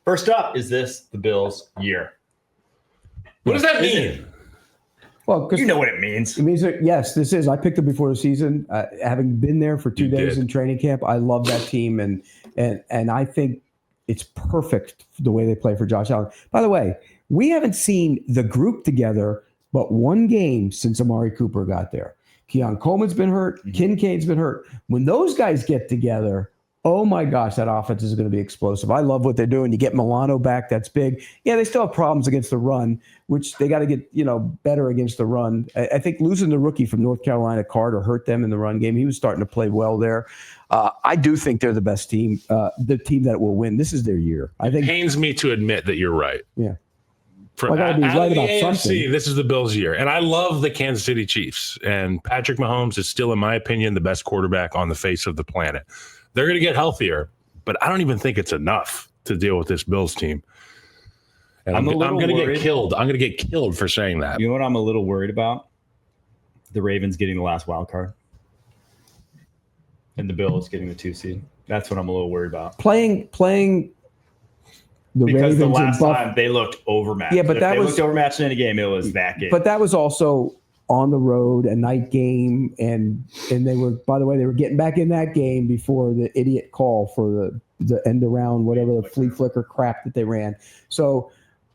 First up, is this the Bills' year? What does that mean? Well, you know what it means. It means that, yes, this is. I picked them before the season. Having been there for 2 days in training camp, I love that team, and I think it's perfect the way they play for Josh Allen. By the way, we haven't seen the group together but one game since Amari Cooper got there. Keon Coleman's been hurt. Mm-hmm. Kincaid's been hurt. When those guys get together, oh my gosh, that offense is going to be explosive. I love what they're doing. You get Milano back. That's big. Yeah, they still have problems against the run, which they got to get, better against the run. I think losing the rookie from North Carolina, Carter, hurt them in the run game. He was starting to play well there. I do think they're the best team, the team that will win. This is their year. It pains me to admit that you're right. Yeah. I gotta be right about AFC, something. This is the Bills' year. And I love the Kansas City Chiefs. And Patrick Mahomes is still, in my opinion, the best quarterback on the face of the planet. They're going to get healthier, but I don't even think it's enough to deal with this Bills team. And I'm going to get killed. I'm going to get killed for saying that. You know what I'm a little worried about? The Ravens getting the last wild card. And the Bills getting the 2 seed. That's what I'm a little worried about. Playing because Ravens the last time they looked overmatched. Yeah, but they looked overmatched in a game. It was that game. But that was also on the road, a night game, and they were, by the way, they were getting back in that game before the idiot call for the end around, whatever the flea flicker crap that they ran. So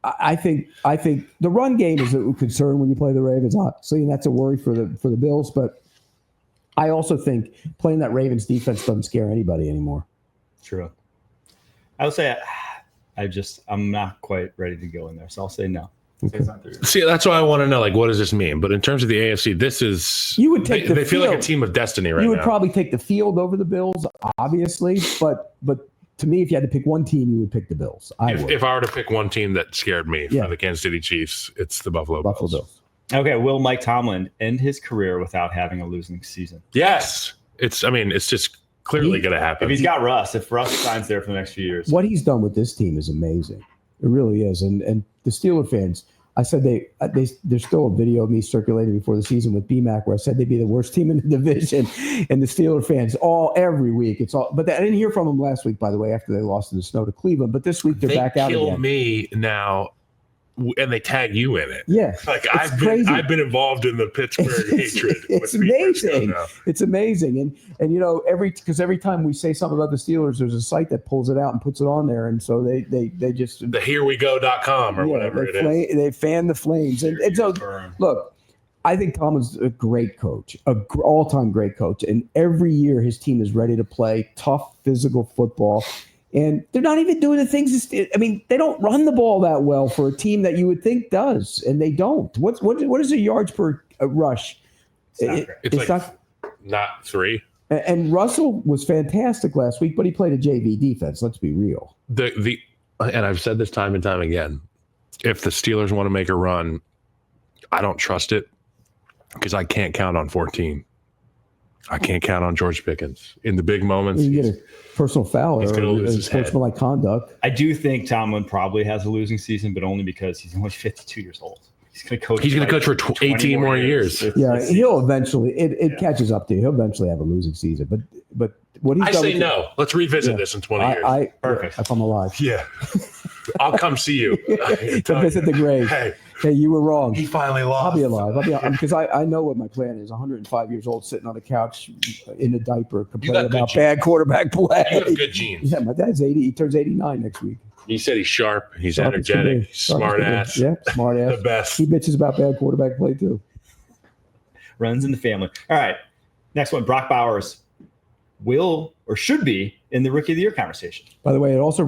I think the run game is a concern when you play the Ravens. Obviously, and that's a worry for the Bills. But I also think playing that Ravens defense doesn't scare anybody anymore. True. I would say I'm not quite ready to go in there, so I'll say no. Okay. See, that's why I want to know, what does this mean? But in terms of the AFC, this is you would take they feel like a team of destiny right now. You would probably take the field over the Bills, obviously, but to me, if you had to pick one team, you would pick the Bills. If I were to pick one team that scared me for the Kansas City Chiefs, it's the Buffalo Bills. Okay, will Mike Tomlin end his career without having a losing season? Yes. It's just clearly going to happen. If he's got Russ, if Russ signs there for the next few years. What he's done with this team is amazing. It really is. And the Steeler fans, I said there's still a video of me circulating before the season with BMAC where I said they'd be the worst team in the division. And the Steeler fans every week. But I didn't hear from them last week, by the way, after they lost in the snow to Cleveland. But this week they're back out again. They kill me now. And they tag you in it. Yeah, I've been involved in the Pittsburgh hatred. It's amazing. It's amazing, and every time we say something about the Steelers, there's a site that pulls it out and puts it on there, and so they just the herewego.com or whatever it is. They fan the flames, and so look. I think Tomlin's a great coach, all-time great coach, and every year his team is ready to play tough, physical football. And they're not even doing the things. They don't run the ball that well for a team that you would think does, and they don't. What is a yards per rush? It's not 3. And Russell was fantastic last week, but he played a JV defense. Let's be real. And I've said this time and time again. If the Steelers want to make a run, I don't trust it because I can't count on 14. I can't count on George Pickens in the big moments. You get a personal foul or sportsmanlike conduct. I do think Tomlin probably has a losing season, but only because he's only 52 years old. He's going to coach. He's going to coach for 18 more years. Yeah, he'll eventually. It catches up to you. He'll eventually have a losing season. But what he's I say no. Let's revisit this in 20 years. Perfect. If I'm alive. Yeah. I'll come see you. To visit the grave. Hey, you were wrong. He finally lost. I'll be alive. Because I know what my plan is. 105 years old, sitting on a couch in a diaper, complaining about bad quarterback play. You have good genes. Yeah, my dad's 80. He turns 89 next week. You said he's sharp. He's energetic. Smart ass. Yeah, smart ass. The best. He bitches about bad quarterback play too. Runs in the family. All right. Next one. Brock Bowers will or should be in the Rookie of the Year conversation. By the way, it also,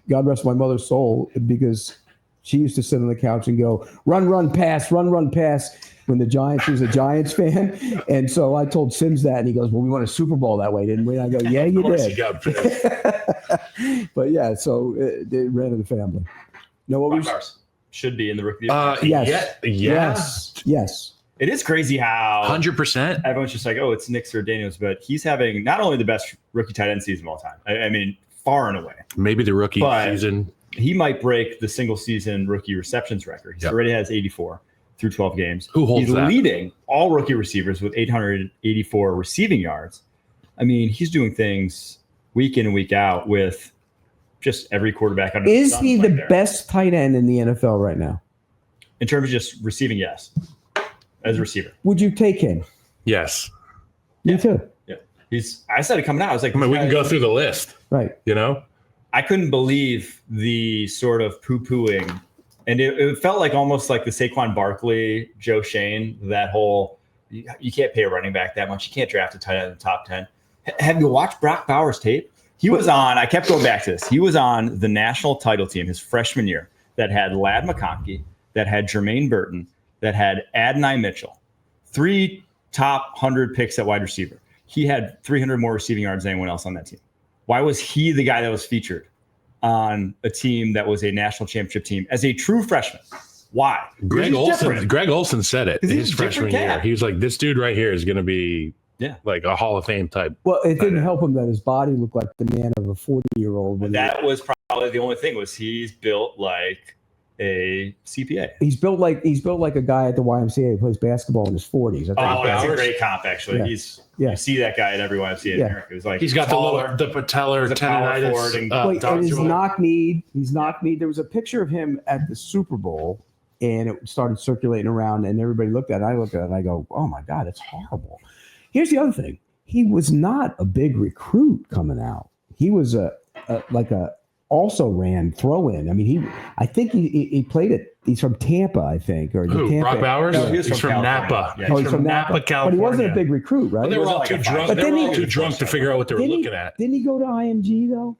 God rest my mother's soul, because she used to sit on the couch and go, run, pass, run, pass, when the Giants, she was a Giants fan. And so I told Sims that, and he goes, well, we won a Super Bowl that way, didn't we? And I go, yeah, you did. He got pissed. But yeah, so they ran in the family. No, what was should be in the Rookie of the Year. Yes. It is crazy how 100%. Everyone's just like, oh, it's Nick Sirianni's, but he's having not only the best rookie tight end season of all time. I mean, far and away. Maybe the rookie season. He might break the single season rookie receptions record. He already has 84 through 12 games. Who holds that? He's leading all rookie receivers with 884 receiving yards. I mean, he's doing things week in and week out with just every quarterback under Is the sun he playing the there. best tight end in the NFL right now? In terms of just receiving, yes. As a receiver. Would you take him? Yes. Me too. Yeah. I said it coming out. I was like, I mean, we can go through the list. Right. You know? I couldn't believe the sort of poo-pooing. And it felt like almost like the Saquon Barkley, Joe Shane, that whole, you can't pay a running back that much. You can't draft a tight end in the top 10. Have you watched Brock Bowers' tape? He was on, I kept going back to this. He was on the national title team his freshman year that had Ladd McConkey, that had Jermaine Burton, that had Adonai Mitchell. 3 top 100 picks at wide receiver. He had 300 more receiving yards than anyone else on that team. Why was he the guy that was featured on a team that was a national championship team as a true freshman? Why? Greg Olson said it his freshman year. He was like, this dude right here is going to be like a Hall of Fame type. Well, it didn't help him that his body looked like the man of a 40-year-old. That was probably the only thing, was he's built like a CPA. He's built like a guy at the YMCA who plays basketball in his 40s. That's a great comp, actually. Yeah. You see that guy at every YMCA in America. It was like he's got the patellar tendonitis. He's knock-kneed. There was a picture of him at the Super Bowl, and it started circulating around, and everybody looked at it. I looked at it, and I go, oh, my God, it's horrible. Here's the other thing. He was not a big recruit coming out. He was also ran throw-in. I mean, I think he played it. He's from Tampa, I think. Or Who, Tampa. Brock Bowers? No, he's from Napa. Yeah, he's from Napa, California. But he wasn't a big recruit, right? Well, they were all too drunk. They were all too drunk to figure out what they were looking at. Didn't he go to IMG, though?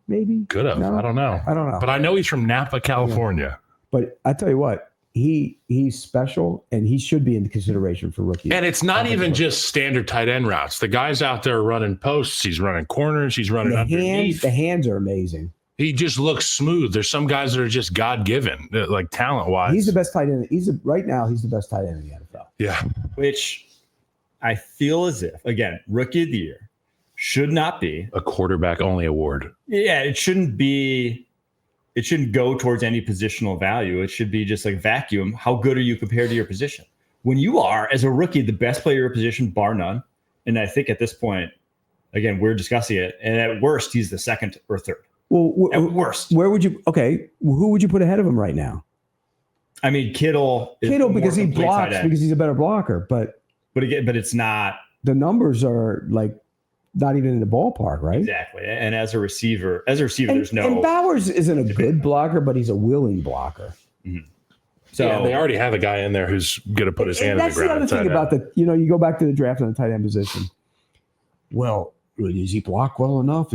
Maybe? Could have. No? I don't know. But I know he's from Napa, California. But I tell you what, he's special, and he should be in consideration for rookie. And it's not even just standard tight end routes. The guy's out there running posts. He's running corners. He's running underneath. The hands are amazing. He just looks smooth. There's some guys that are just God-given, like talent-wise. He's the best tight end. Right now, he's the best tight end in the NFL. Yeah. Which I feel as if, again, rookie of the year should not be a quarterback-only award. Yeah, it shouldn't go towards any positional value. It should be just like vacuum. How good are you compared to your position? When you are, as a rookie, the best player of your position, bar none. And I think at this point, again, we're discussing it. And at worst, he's the second or third. Well, at worst. Who would you put ahead of him right now? I mean, Kittle because he blocks, because he's a better blocker. But it's not. The numbers are like not even in the ballpark, right? Exactly. And as a receiver, there's no. And Bowers isn't a good blocker, but he's a willing blocker. Mm-hmm. So they already have a guy in there who's going to put his hand in the ground. That's the other thing about you go back to the draft on the tight end position. Well, does he block well enough?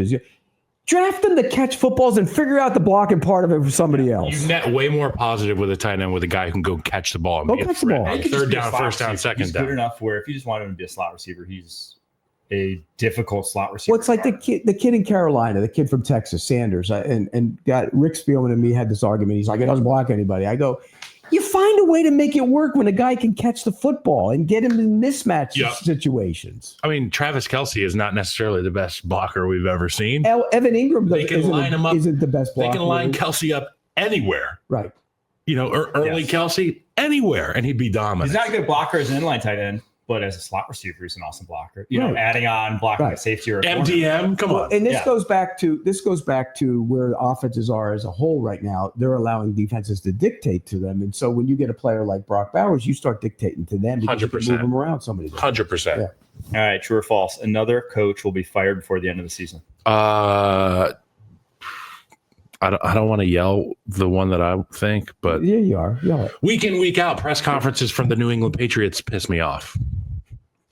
Draft him to catch footballs and figure out the blocking part of it for somebody else. You net way more positive with a tight end with a guy who can go catch the ball. Go catch the ball. Third down, first down, second down. He's good enough where if you just want him to be a slot receiver, he's a difficult slot receiver. Well, it's like the kid in Carolina, the kid from Texas, Sanders, and got Rick Spielman and me had this argument. He's like, he doesn't block anybody. I go, you find a way to make it work when a guy can catch the football and get him in mismatch situations. I mean, Travis Kelce is not necessarily the best blocker we've ever seen. Evan Ingram isn't the best blocker. They can line Kelce up anywhere. Right. Early Kelce, anywhere, and he'd be dominant. He's not a good blocker as an inline tight end, but as a slot receiver, he's an awesome blocker. Adding on blocking a safety or a MDM, come on. And this goes back to where offenses are as a whole right now. They're allowing defenses to dictate to them, and so when you get a player like Brock Bowers, you start dictating to them because 100%. you can move them around. 100%. Yeah. All right, true or false? Another coach will be fired before the end of the season. I don't want to yell the one that I think, but yeah, you are. Week in, week out, press conferences from the New England Patriots piss me off.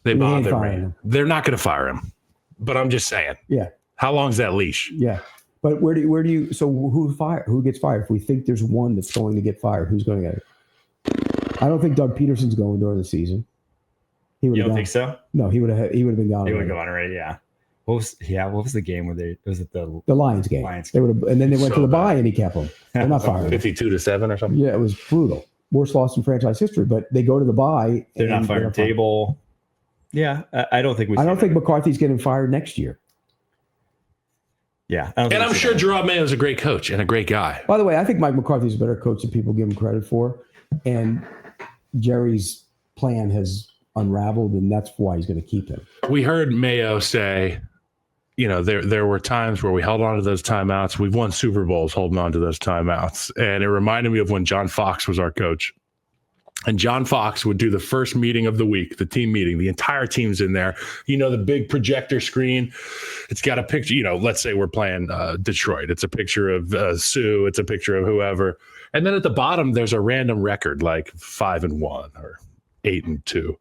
They bother me. They're not going to fire him, but I'm just saying. Yeah. How long's that leash? Yeah. But where do you? So who gets fired? If we think there's one that's going to get fired, who's going to get it? I don't think Doug Peterson's going during the season. You don't think so? No, he would have been gone. He would have gone already. Yeah. What was the game where was it the Lions game? They would have, and then they went to the bye and he kept them. They're not firing 52-7 or something. Yeah, it was brutal. Worst loss in franchise history. But they go to the bye. They're not firing Table. Yeah, I don't think I don't think McCarthy's getting fired next year. Yeah, and I'm sure Gerard Mayo is a great coach and a great guy. By the way, I think Mike McCarthy's a better coach than people give him credit for, and Jerry's plan has unraveled, and that's why he's going to keep him. We heard Mayo say there were times where we held on to those timeouts. We've won Super Bowls holding on to those timeouts. And it reminded me of when John Fox was our coach. And John Fox would do the first meeting of the week, the team meeting. The entire team's in there. The big projector screen. It's got a picture. Let's say we're playing Detroit. It's a picture of Sue. It's a picture of whoever. And then at the bottom, there's a random record like 5-1 or 8-2.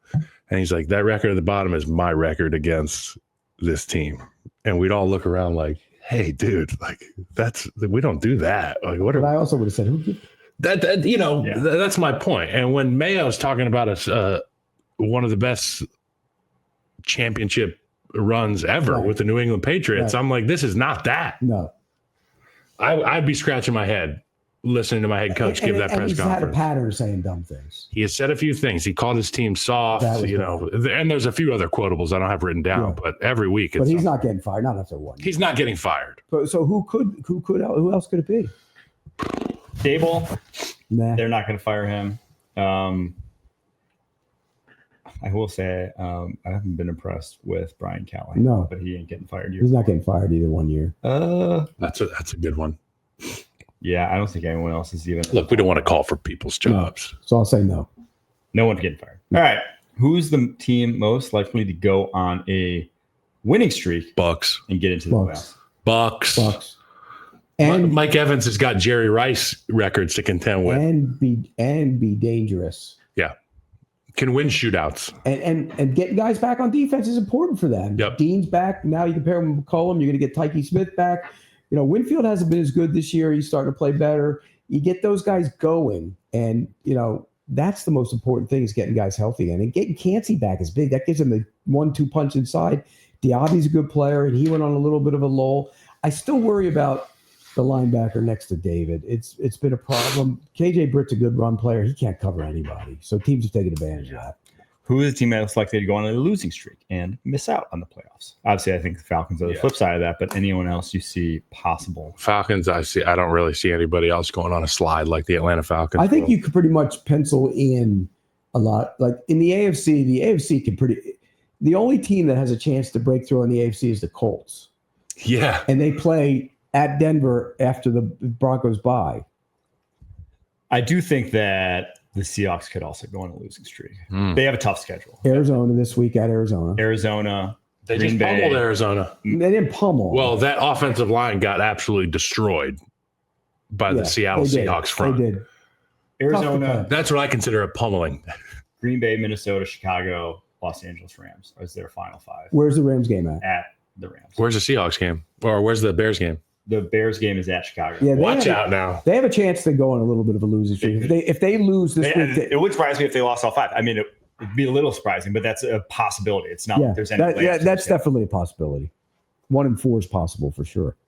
And he's like, that record at the bottom is my record against this team. And we'd all look around like, hey, dude, like we don't do that. Like, what? But I also would have said, who gives? That's my point. And when Mayo's talking about us, one of the best championship runs ever with the New England Patriots, I'm like, this is not that. No, I'd be scratching my head listening to my head coach give that press he's conference. Had a pattern of saying dumb things. He has said a few things. He called his team soft, and there's a few other quotables I don't have written down, but every week. But he's not getting fired. Not after one. He's not getting fired. So who else could it be? Dable. Nah. They're not going to fire him. I will say I haven't been impressed with Brian Callahan. No, but he ain't getting fired. He's not getting fired either 1 year. That's a good one. Yeah, I don't think anyone else is even. Look, we don't want to call for people's jobs. No. So I'll say no. No one's getting fired. All right. Who's the team most likely to go on a winning streak? Bucks. And get into the playoffs? Bucks. And Mike Evans has got Jerry Rice records to contend with. And be dangerous. Yeah. Can win shootouts. And getting guys back on defense is important for them. Yep. Dean's back. Now you compare him with McCollum. You're going to get Tyke Smith back. Winfield hasn't been as good this year. He's starting to play better. You get those guys going, and that's the most important thing is getting guys healthy. And getting Cansey back is big. That gives him the 1-2 punch inside. Diaby's a good player, and he went on a little bit of a lull. I still worry about the linebacker next to David. It's been a problem. KJ Britt's a good run player. He can't cover anybody, so teams have taken advantage of that. Who is the team that's likely to go on a losing streak and miss out on the playoffs? Obviously, I think the Falcons are the flip side of that, but anyone else you see possible? Falcons, I don't really see anybody else going on a slide like the Atlanta Falcons. I think you could pretty much pencil in a lot. Like in the AFC can the only team that has a chance to break through on the AFC is the Colts. Yeah. And they play at Denver after the Broncos bye. I do think that the Seahawks could also go on a losing streak. They have a tough schedule. Arizona this week at Arizona. They just pummeled Arizona. They didn't pummel. Well, that offensive line got absolutely destroyed by the Seattle Seahawks front. They did. Arizona. That's what I consider a pummeling. Green Bay, Minnesota, Chicago, Los Angeles Rams is their final five. Where's the Rams game at? At the Rams. Where's the Seahawks game? Or where's the Bears game? The Bears game is at Chicago. Yeah, watch out now. They have a chance to go on a little bit of a losing streak. If they lose this week, it would surprise me if they lost all five. I mean, it'd be a little surprising, but that's a possibility. It's not like there's any. That's definitely a possibility. 1-4 is possible for sure.